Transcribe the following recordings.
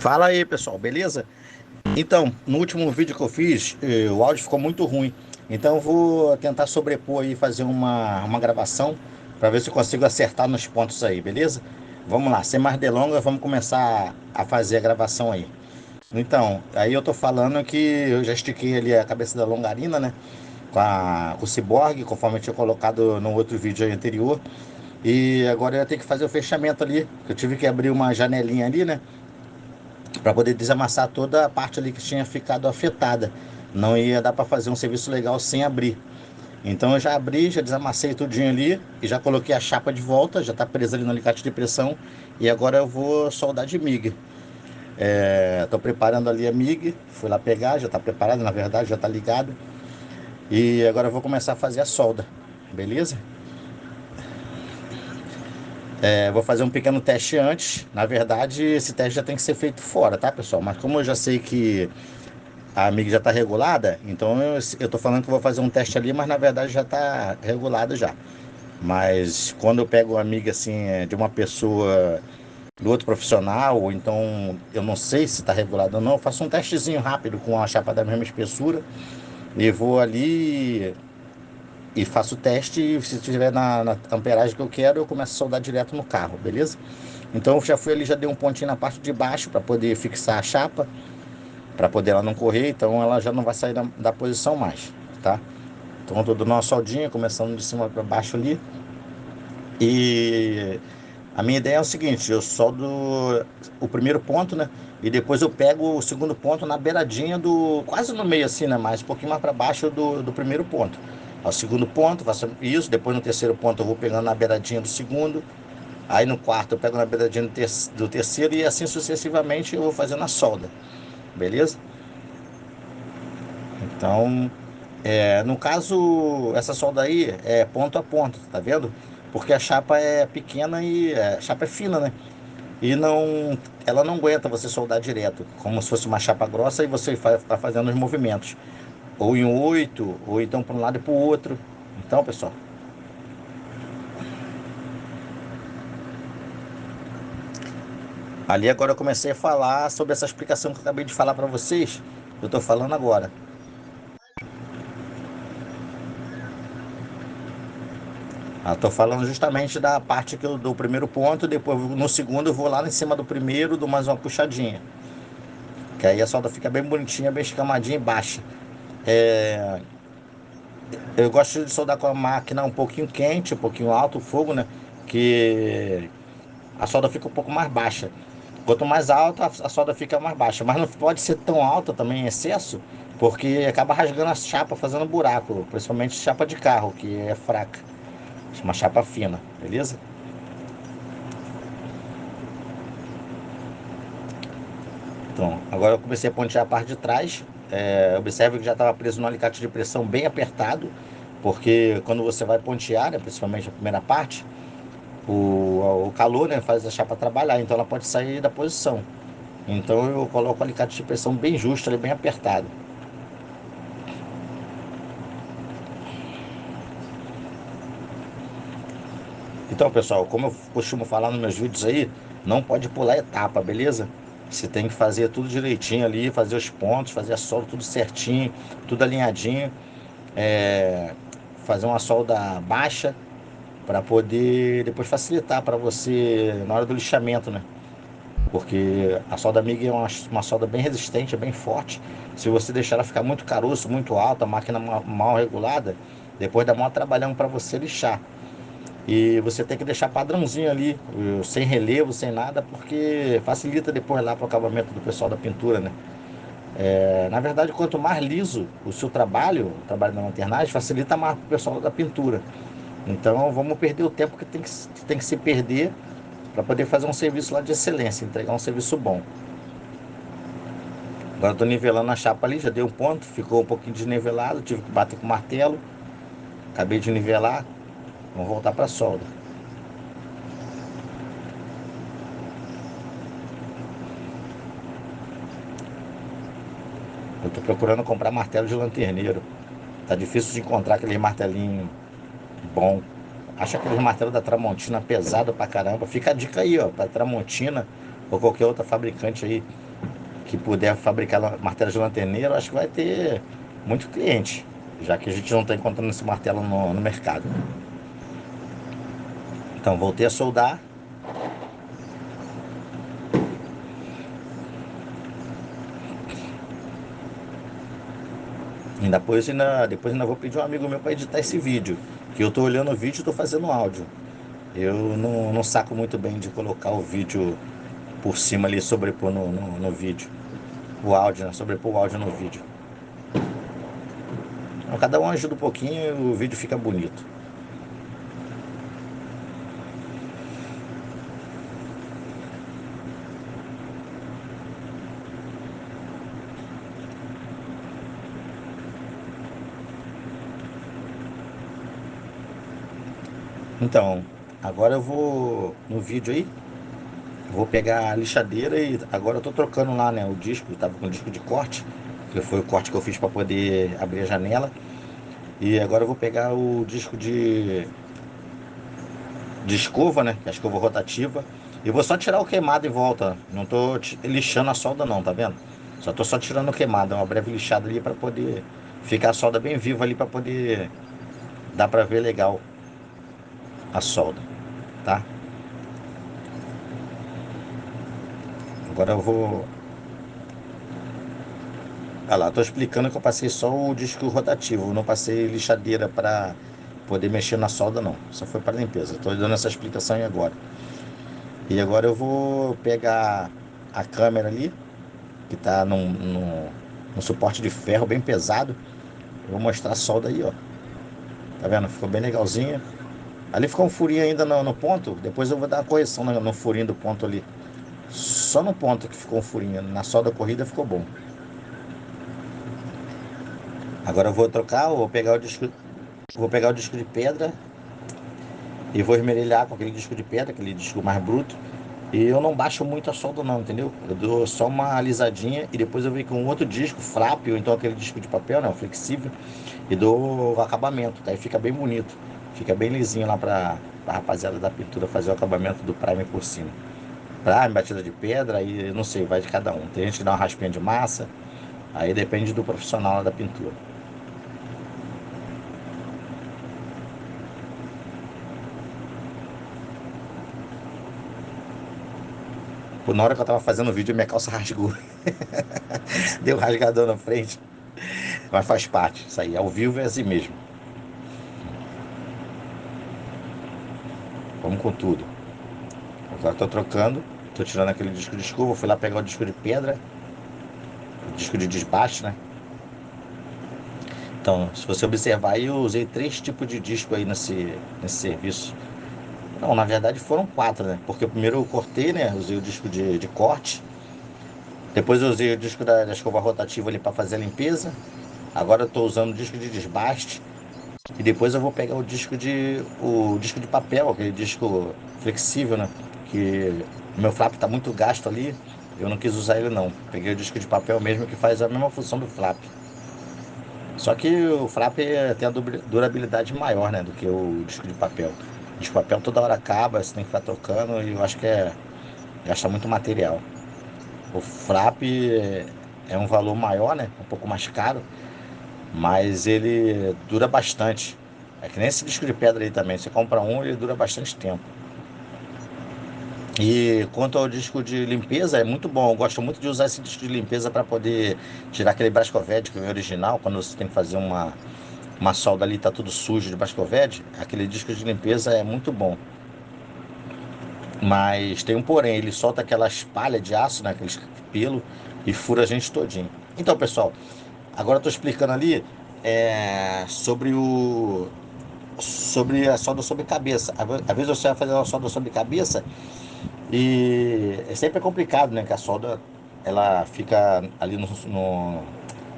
Fala aí, pessoal, beleza? Então, no último vídeo que eu fiz, o áudio ficou muito ruim. Então, eu vou tentar sobrepor aí, fazer uma gravação para ver se eu consigo acertar nos pontos aí, beleza? Vamos lá, sem mais delongas, vamos começar a fazer a gravação aí. Então, aí eu tô falando que eu já estiquei ali a cabeça da longarina, né? Com o ciborgue, conforme eu tinha colocado no outro vídeo aí anterior. E agora eu ia ter que fazer o fechamento ali, que eu tive que abrir uma janelinha ali, né? Para poder desamassar toda a parte ali que tinha ficado afetada. Não ia dar para fazer um serviço legal sem abrir. Então eu já abri, já desamassei tudinho ali e já coloquei a chapa de volta, já está presa ali no alicate de pressão. E agora eu vou soldar de MIG. Estou preparando ali a MIG, fui lá pegar, já está preparado, na verdade, já está ligado. E agora eu vou começar a fazer a solda, beleza? Vou fazer um pequeno teste antes. Na verdade, esse teste já tem que ser feito fora, tá, pessoal? Mas como eu já sei que a amiga já está regulada, então eu tô falando que eu vou fazer um teste ali, mas na verdade já está regulado já. Mas quando eu pego uma amiga assim de uma pessoa do outro profissional, ou então eu não sei se está regulado ou não, eu faço um testezinho rápido com a chapa da mesma espessura e vou ali e faço o teste. E se estiver na amperagem que eu quero, eu começo a soldar direto no carro, beleza? Então eu já fui ali, já dei um pontinho na parte de baixo para poder fixar a chapa, para poder ela não correr, então ela já não vai sair da posição mais, tá? Então tô dando uma soldinha, começando de cima para baixo ali. E a minha ideia é o seguinte: eu soldo o primeiro ponto, né? E depois eu pego o segundo ponto na beiradinha do, quase no meio assim, né? Mais um pouquinho mais para baixo do primeiro ponto. Ao segundo ponto, faço isso. Depois no terceiro ponto eu vou pegando na beiradinha do segundo. Aí no quarto eu pego na beiradinha do terceiro e assim sucessivamente eu vou fazendo a solda, beleza? Então, no caso, essa solda aí é ponto a ponto, tá vendo? Porque a chapa é pequena e a chapa é fina, né? E não, ela não aguenta você soldar direto, como se fosse uma chapa grossa e você tá fazendo os movimentos, ou em oito, ou então para um lado e para o outro. Então, pessoal, ali agora eu comecei a falar sobre essa explicação que eu acabei de falar para vocês. Eu estou falando agora. Estou falando justamente da parte que eu dou o primeiro ponto, depois no segundo eu vou lá em cima do primeiro, dou mais uma puxadinha. Que aí a solda fica bem bonitinha, bem escamadinha e baixa. É, eu gosto de soldar com a máquina um pouquinho quente, um pouquinho alto o fogo, né? Que a solda fica um pouco mais baixa. Quanto mais alta, a solda fica mais baixa. Mas não pode ser tão alta também em excesso, porque acaba rasgando a chapa, fazendo buraco. Principalmente chapa de carro, que é fraca. Uma chapa fina, beleza? Então, agora eu comecei a pontear a parte de trás. Observe que já estava preso no alicate de pressão bem apertado, porque quando você vai pontear, né, principalmente a primeira parte, o calor, né, faz a chapa trabalhar, então ela pode sair da posição. Então eu coloco o alicate de pressão bem justo, bem apertado. Então, pessoal, como eu costumo falar nos meus vídeos aí, não pode pular etapa, beleza? Você tem que fazer tudo direitinho ali, fazer os pontos, fazer a solda tudo certinho, tudo alinhadinho. É, fazer uma solda baixa para poder depois facilitar para você na hora do lixamento, né? Porque a solda MIG é uma solda bem resistente, é bem forte. Se você deixar ela ficar muito caroço, muito alta, a máquina mal regulada, depois dá maior trabalhão para você lixar. E você tem que deixar padrãozinho ali, sem relevo, sem nada, porque facilita depois lá para o acabamento do pessoal da pintura, né? Na verdade, quanto mais liso o seu trabalho, o trabalho da lanternagem, facilita mais para o pessoal da pintura. Então, vamos perder o tempo que tem que se perder para poder fazer um serviço lá de excelência, entregar um serviço bom. Agora estou nivelando a chapa ali, já dei um ponto, ficou um pouquinho desnivelado, tive que bater com o martelo, acabei de nivelar, vamos voltar para a solda. Eu estou procurando comprar martelo de lanterneiro. Tá difícil de encontrar aquele martelinho bom. Acha aquele martelo da Tramontina pesado pra caramba. Fica a dica aí, ó, pra Tramontina ou qualquer outra fabricante aí. que puder fabricar martelo de lanterneiro, acho que vai ter muito cliente, já que a gente não está encontrando esse martelo no mercado. Então voltei a soldar. Depois ainda vou pedir um amigo meu para editar esse vídeo, que eu estou olhando o vídeo e estou fazendo áudio. Eu não saco muito bem de colocar o vídeo por cima ali, sobrepor no vídeo. O áudio, né? Sobrepor o áudio no vídeo. Então, cada um ajuda um pouquinho e o vídeo fica bonito. Então, agora eu vou no vídeo aí, vou pegar a lixadeira e agora eu tô trocando lá, né, o disco, tava com o disco de corte, que foi o corte que eu fiz para poder abrir a janela. E agora eu vou pegar o disco de escova, né, que é a escova rotativa. E vou só tirar o queimado em volta. Não tô lixando a solda não, tá vendo? Só tirando o queimado, uma breve lixada ali para poder ficar a solda bem viva ali para poder dar para ver legal a solda, tá? Agora eu vou. Ah lá, tô explicando que eu passei só o disco rotativo, não passei lixadeira para poder mexer na solda não. Só foi para limpeza. Tô dando essa explicação aí agora. E agora eu vou pegar a câmera ali, que tá num suporte de ferro bem pesado. Eu vou mostrar a solda aí, ó. Tá vendo? Ficou bem legalzinha. Ali ficou um furinho ainda no ponto. Depois eu vou dar uma correção no furinho do ponto ali. Só no ponto que ficou um furinho. Na solda corrida ficou bom. Agora eu vou trocar, vou pegar o disco de pedra e vou esmerilhar com aquele disco de pedra, aquele disco mais bruto. E eu não baixo muito a solda não, entendeu? Eu dou só uma alisadinha e depois eu venho com outro disco, flap, ou então aquele disco de papel, né, o flexível, e dou o acabamento, tá? Aí fica bem bonito, fica bem lisinho lá pra rapaziada da pintura fazer o acabamento do primer por cima. Prime, batida de pedra, aí não sei, vai de cada um. Tem gente que dá uma raspinha de massa, aí depende do profissional lá da pintura. Pô, na hora que eu tava fazendo o vídeo, minha calça rasgou. Deu um rasgadão na frente. Mas faz parte, isso aí. Ao vivo é assim mesmo. Vamos com tudo. Agora tô trocando. Tô tirando aquele disco de escova. Fui lá pegar o disco de pedra. O disco de desbaste, né? Então, se você observar aí, eu usei 3 tipos de disco aí nesse serviço. Não, na verdade foram 4, né? Porque primeiro eu cortei, né? Usei o disco de corte. Depois eu usei o disco da escova rotativa ali para fazer a limpeza. Agora eu tô usando o disco de desbaste. E depois eu vou pegar o disco de papel, aquele disco flexível, né? Que o meu flap tá muito gasto ali, eu não quis usar ele não. Peguei o disco de papel mesmo que faz a mesma função do flap. Só que o flap tem a durabilidade maior, né, do que o disco de papel. O disco de papel toda hora acaba, você tem que ficar trocando e eu acho que gasta muito material. O flap é um valor maior, né? Um pouco mais caro, mas ele dura bastante. É que nem esse disco de pedra aí também. Você compra um, ele dura bastante tempo. E quanto ao disco de limpeza, é muito bom. Eu gosto muito de usar esse disco de limpeza para poder tirar aquele Brascoved que vem original. Quando você tem que fazer uma solda ali, tá tudo sujo de Brascoved, aquele disco de limpeza é muito bom. Mas tem um porém, ele solta aquelas palhas de aço, né, aqueles pelo e fura a gente todinho. Então, pessoal, agora eu tô explicando ali sobre a solda sobre cabeça. Às vezes você vai fazer uma solda sobre cabeça e é sempre complicado, né? Que a solda ela fica ali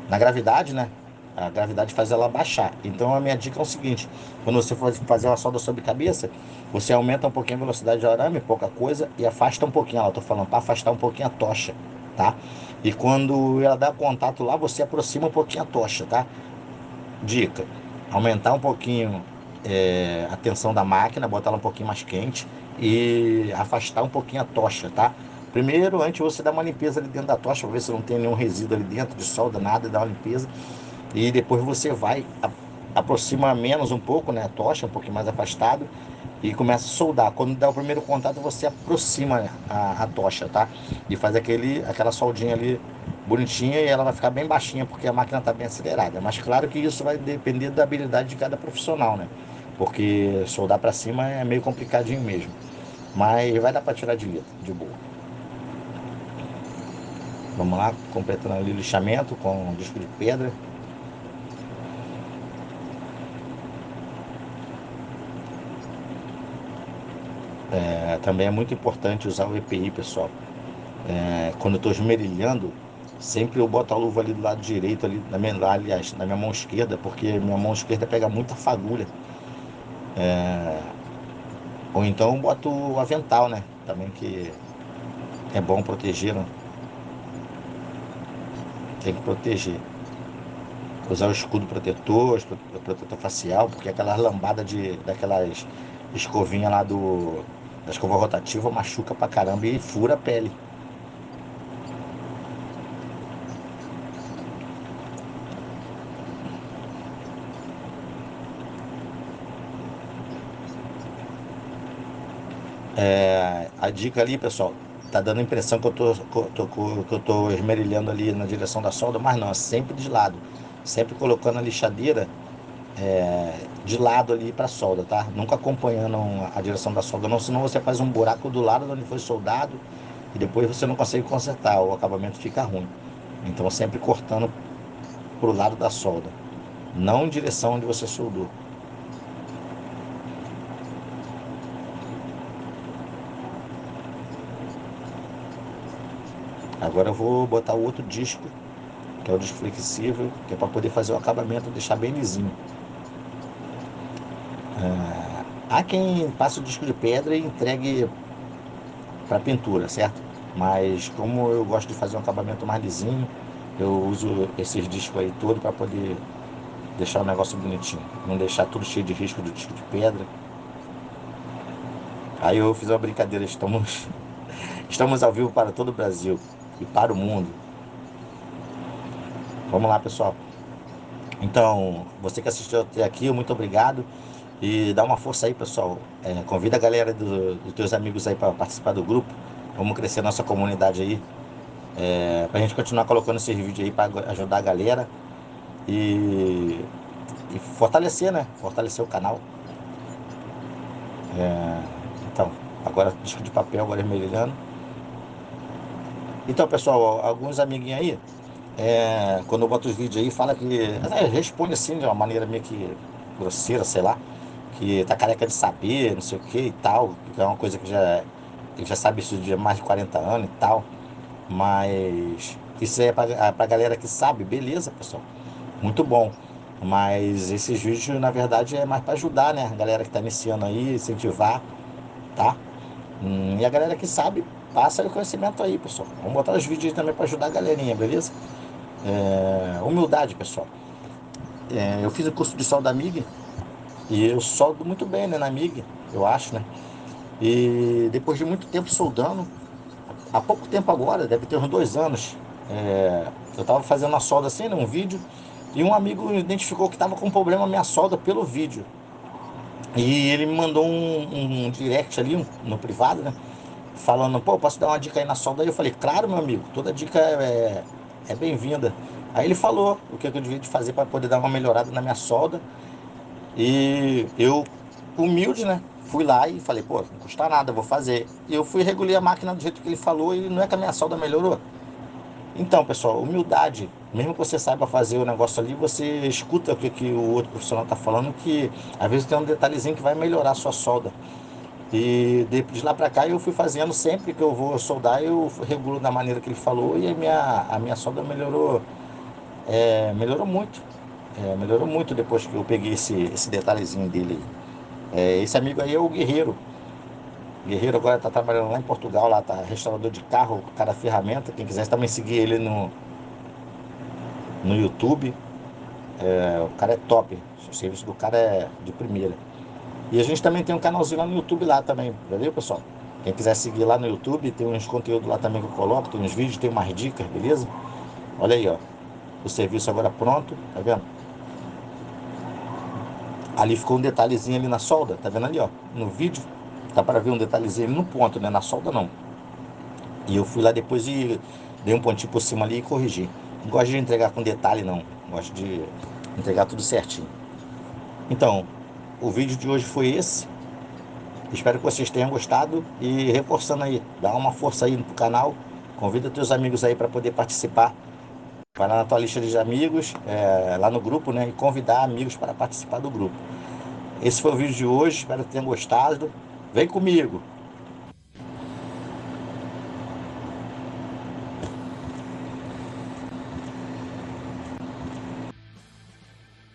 na gravidade, né? A gravidade faz ela baixar. Então a minha dica é o seguinte: quando você for fazer uma solda sobre cabeça, você aumenta um pouquinho a velocidade de arame, pouca coisa, e afasta um pouquinho. Ela, eu tô falando para afastar um pouquinho a tocha, tá? E quando ela dá contato lá, você aproxima um pouquinho a tocha, tá? Dica: aumentar um pouquinho a tensão da máquina, botar ela um pouquinho mais quente e afastar um pouquinho a tocha, tá? Primeiro, antes você dá uma limpeza ali dentro da tocha, para ver se não tem nenhum resíduo ali dentro de solda, nada, dá uma limpeza. E depois você vai, aproxima menos um pouco, né, a tocha, um pouquinho mais afastado, e começa a soldar. Quando dá o primeiro contato, você aproxima a tocha, tá? E faz aquela soldinha ali bonitinha e ela vai ficar bem baixinha porque a máquina está bem acelerada. Mas claro que isso vai depender da habilidade de cada profissional, né? Porque soldar para cima é meio complicadinho mesmo. Mas vai dar para tirar de letra, de boa. Vamos lá, completando ali o lixamento com disco de pedra. Também é muito importante usar o EPI, pessoal. Quando eu estou esmerilhando, sempre eu boto a luva ali do lado direito, ali aliás, na minha mão esquerda, porque minha mão esquerda pega muita fagulha. Ou então eu boto o avental, né? Também que é bom proteger, né? Tem que proteger. Usar o escudo protetor, protetor facial, porque aquelas lambadas daquelas escovinhas lá da escova rotativa machuca pra caramba e fura a pele. A dica ali, pessoal, tá dando a impressão que eu tô esmerilhando ali na direção da solda, mas não, é sempre de lado. Sempre colocando a lixadeira de lado ali para solda, tá? Nunca acompanhando a direção da solda, não, senão você faz um buraco do lado de onde foi soldado e depois você não consegue consertar, o acabamento fica ruim. Então sempre cortando pro lado da solda, não em direção onde você soldou. Agora eu vou botar o outro disco, que é o disco flexível, que é para poder fazer o acabamento, deixar bem lisinho. Há quem passe o disco de pedra e entregue para pintura, certo? Mas como eu gosto de fazer um acabamento mais lisinho, eu uso esses discos aí todos para poder deixar o negócio bonitinho, não deixar tudo cheio de risco do disco de pedra. Aí eu fiz uma brincadeira, estamos ao vivo para todo o Brasil e para o mundo. Vamos lá, pessoal. Então, você que assistiu até aqui, muito obrigado. E dá uma força aí, pessoal. Convida a galera dos teus amigos aí para participar do grupo. Vamos crescer nossa comunidade aí. Para a gente continuar colocando esses vídeos aí para ajudar a galera e, e fortalecer, né? Fortalecer o canal. Então, agora disco de papel, agora esmerilhando. Então, pessoal, alguns amiguinhos aí, quando eu boto os vídeos aí, fala que. Responde assim, de uma maneira meio que grosseira, sei lá. Que tá careca de saber, não sei o que e tal. Que é uma coisa que já sabe isso de mais de 40 anos e tal. Mas isso aí é pra galera que sabe, beleza, pessoal. Muito bom. Mas esses vídeos, na verdade, é mais para ajudar, né? A galera que tá iniciando aí, incentivar, tá? E a galera que sabe, passa o conhecimento aí, pessoal. Vamos botar os vídeos aí também para ajudar a galerinha, beleza? Humildade, pessoal. Eu fiz o curso de solda MIG e eu soldo muito bem, né, na MIG, eu acho, né? E depois de muito tempo soldando, há pouco tempo agora, deve ter uns 2 anos, eu tava fazendo a solda assim, num vídeo, e um amigo identificou que tava com problema a minha solda pelo vídeo. E ele me mandou um direct ali, no privado, né? Falando, pô, posso dar uma dica aí na solda? Aí eu falei, claro, meu amigo, toda dica é bem-vinda. Aí ele falou o que eu devia de fazer para poder dar uma melhorada na minha solda. E eu, humilde, né? Fui lá e falei, pô, não custa nada, vou fazer. E eu fui regular a máquina do jeito que ele falou e não é que a minha solda melhorou. Então, pessoal, humildade. Mesmo que você saiba fazer o negócio ali, você escuta que o outro profissional está falando, que às vezes tem um detalhezinho que vai melhorar a sua solda. E de lá para cá eu fui fazendo, sempre que eu vou soldar, eu regulo da maneira que ele falou e a minha solda melhorou, melhorou muito. Melhorou muito depois que eu peguei esse detalhezinho dele aí. Esse amigo aí é o Guerreiro. O Guerreiro agora está trabalhando lá em Portugal, lá tá restaurador de carro, cara ferramenta. Quem quiser também seguir ele no YouTube. O cara é top. O serviço do cara é de primeira. E a gente também tem um canalzinho lá no YouTube lá também, valeu, pessoal? Quem quiser seguir lá no YouTube, tem uns conteúdos lá também que eu coloco, tem uns vídeos, tem umas dicas, beleza? Olha aí, ó. O serviço agora pronto, tá vendo? Ali ficou um detalhezinho ali na solda, tá vendo ali, ó? No vídeo, dá para ver um detalhezinho ali no ponto, né? Na solda não. E eu fui lá depois e dei um pontinho por cima ali e corrigi. Não gosto de entregar com detalhe, não. Gosto de entregar tudo certinho. Então, o vídeo de hoje foi esse. Espero que vocês tenham gostado e reforçando aí, dá uma força aí pro canal. Convida teus amigos aí para poder participar. Vai lá na tua lista de amigos, lá no grupo, né? E convidar amigos para participar do grupo. Esse foi o vídeo de hoje, espero que tenham gostado. Vem comigo!